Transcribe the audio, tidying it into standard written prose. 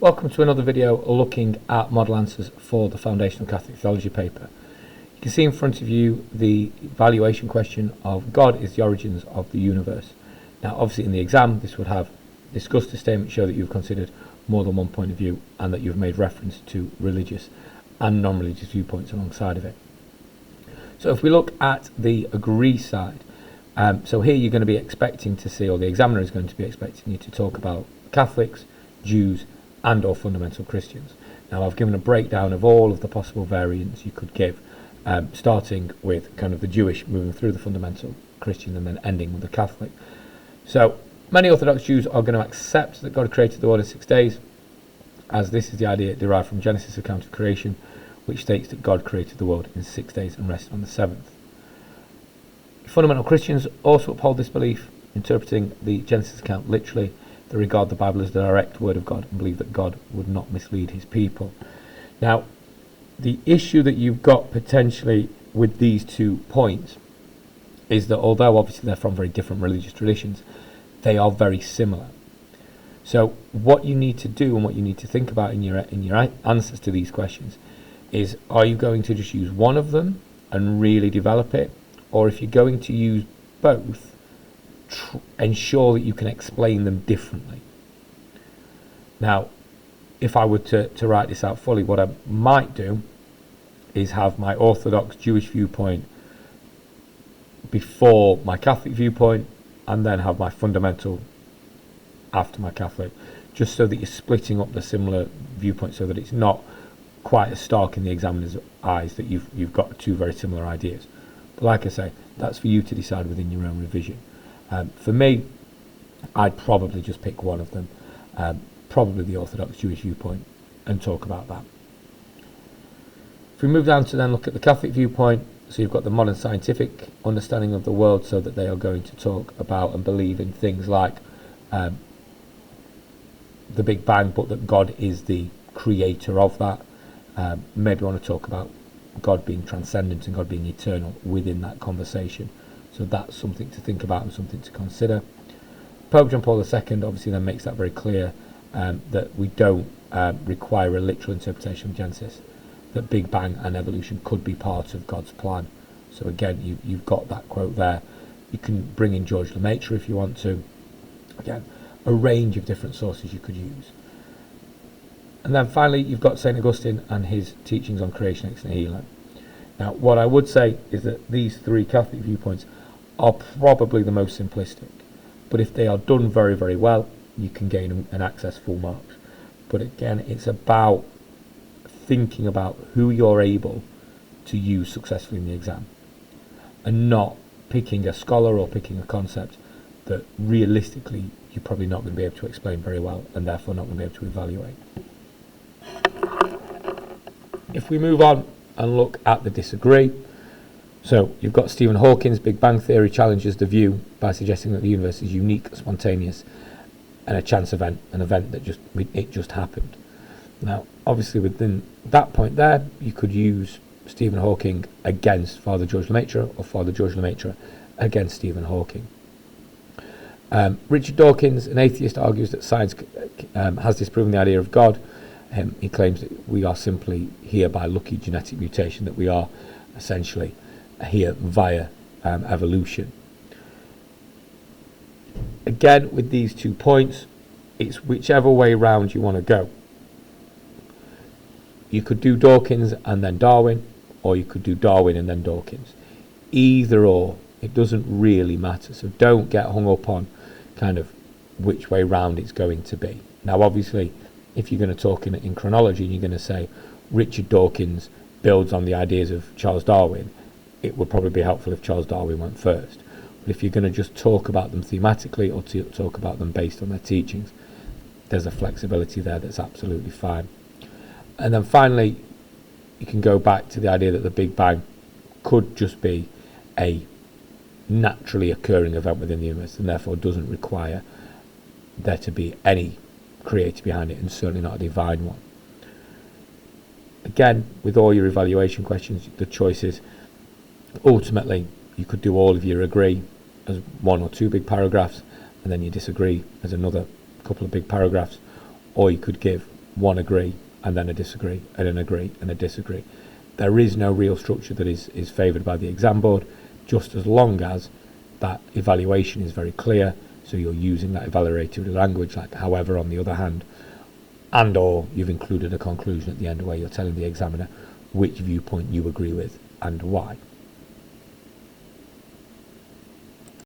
Welcome to another video looking at model answers for the Foundational Catholic Theology paper. You can see in front of you the evaluation question of God is the origins of the universe. Now obviously in the exam this would have discussed the statement, show that you've considered more than one point of view and that you've made reference to religious and non-religious viewpoints alongside of it. So if we look at the agree side, so here you're going to be expecting to see, or the examiner is going to be expecting you to talk about Catholics, Jews and or fundamental Christians. Now I've given a breakdown of all of the possible variants you could give, starting with kind of the Jewish, moving through the fundamental Christian and then ending with the Catholic. So many Orthodox Jews are going to accept that God created the world in 6 days, as this is the idea derived from Genesis account of creation, which states that God created the world in 6 days and rested on the seventh. Fundamental Christians also uphold this belief, interpreting the Genesis account literally. They regard the Bible as the direct word of God and believe that God would not mislead his people. Now, the issue that you've got potentially with these 2 points is that although obviously they're from very different religious traditions, they are very similar. So what you need to do and what you need to think about in your answers to these questions is, are you going to just use one of them and really develop it? Or if you're going to use both, ensure that you can explain them differently. Now, if I were to write this out fully, what I might do is have my Orthodox Jewish viewpoint before my Catholic viewpoint and then have my fundamental after my Catholic, just so that you're splitting up the similar viewpoints so that it's not quite as stark in the examiner's eyes that you've got 2 very similar ideas. But like I say, that's for you to decide within your own revision. For me, I'd probably just pick one of them, probably the Orthodox Jewish viewpoint, and talk about that. If we move down to then look at the Catholic viewpoint, so you've got the modern scientific understanding of the world, so that they are going to talk about and believe in things like the Big Bang, but that God is the creator of that. Maybe want to talk about God being transcendent and God being eternal within that conversation. So that's something to think about and something to consider. Pope John Paul II obviously then makes that very clear, that we don't require a literal interpretation of Genesis, that Big Bang and evolution could be part of God's plan. So again, you've got that quote there. You can bring in George Lemaitre if you want to. Again, a range of different sources you could use. And then finally, you've got St. Augustine and his teachings on creation ex nihilo. Now, what I would say is that these 3 Catholic viewpoints are probably the most simplistic, but if they are done very, very well, you can gain and access full marks. But again, it's about thinking about who you're able to use successfully in the exam, and not picking a scholar or picking a concept that realistically you're probably not going to be able to explain very well and therefore not going to be able to evaluate. If we move on and look at the disagree, so you've got Stephen Hawking's Big Bang Theory challenges the view by suggesting that the universe is unique, spontaneous, and a chance event, an event that just happened. Now, obviously within that point there, you could use Stephen Hawking against Father George Lemaitre or Father George Lemaitre against Stephen Hawking. Richard Dawkins, an atheist, argues that science has disproven the idea of God. He claims that we are simply here by lucky genetic mutation, that we are essentially here via evolution. Again, with these 2 points, it's whichever way round you want to go. You could do Dawkins and then Darwin, or you could do Darwin and then Dawkins. Either or, it doesn't really matter. So don't get hung up on kind of which way round it's going to be. Now, obviously, if you're going to talk in chronology and you're going to say Richard Dawkins builds on the ideas of Charles Darwin, it would probably be helpful if Charles Darwin went first. But if you're going to just talk about them thematically or to talk about them based on their teachings, there's a flexibility there that's absolutely fine. And then finally, you can go back to the idea that the Big Bang could just be a naturally occurring event within the universe and therefore doesn't require there to be any creator behind it, and certainly not a divine one. Again, with all your evaluation questions, the choices, ultimately you could do all of your agree as 1 or 2 big paragraphs, and then you disagree as another couple of big paragraphs, or you could give one agree, and then a disagree, and an agree, and a disagree. There is no real structure that is favoured by the exam board, just as long as that evaluation is very clear, so you're using that evaluatory language, like however on the other hand, and or you've included a conclusion at the end where you're telling the examiner which viewpoint you agree with and why.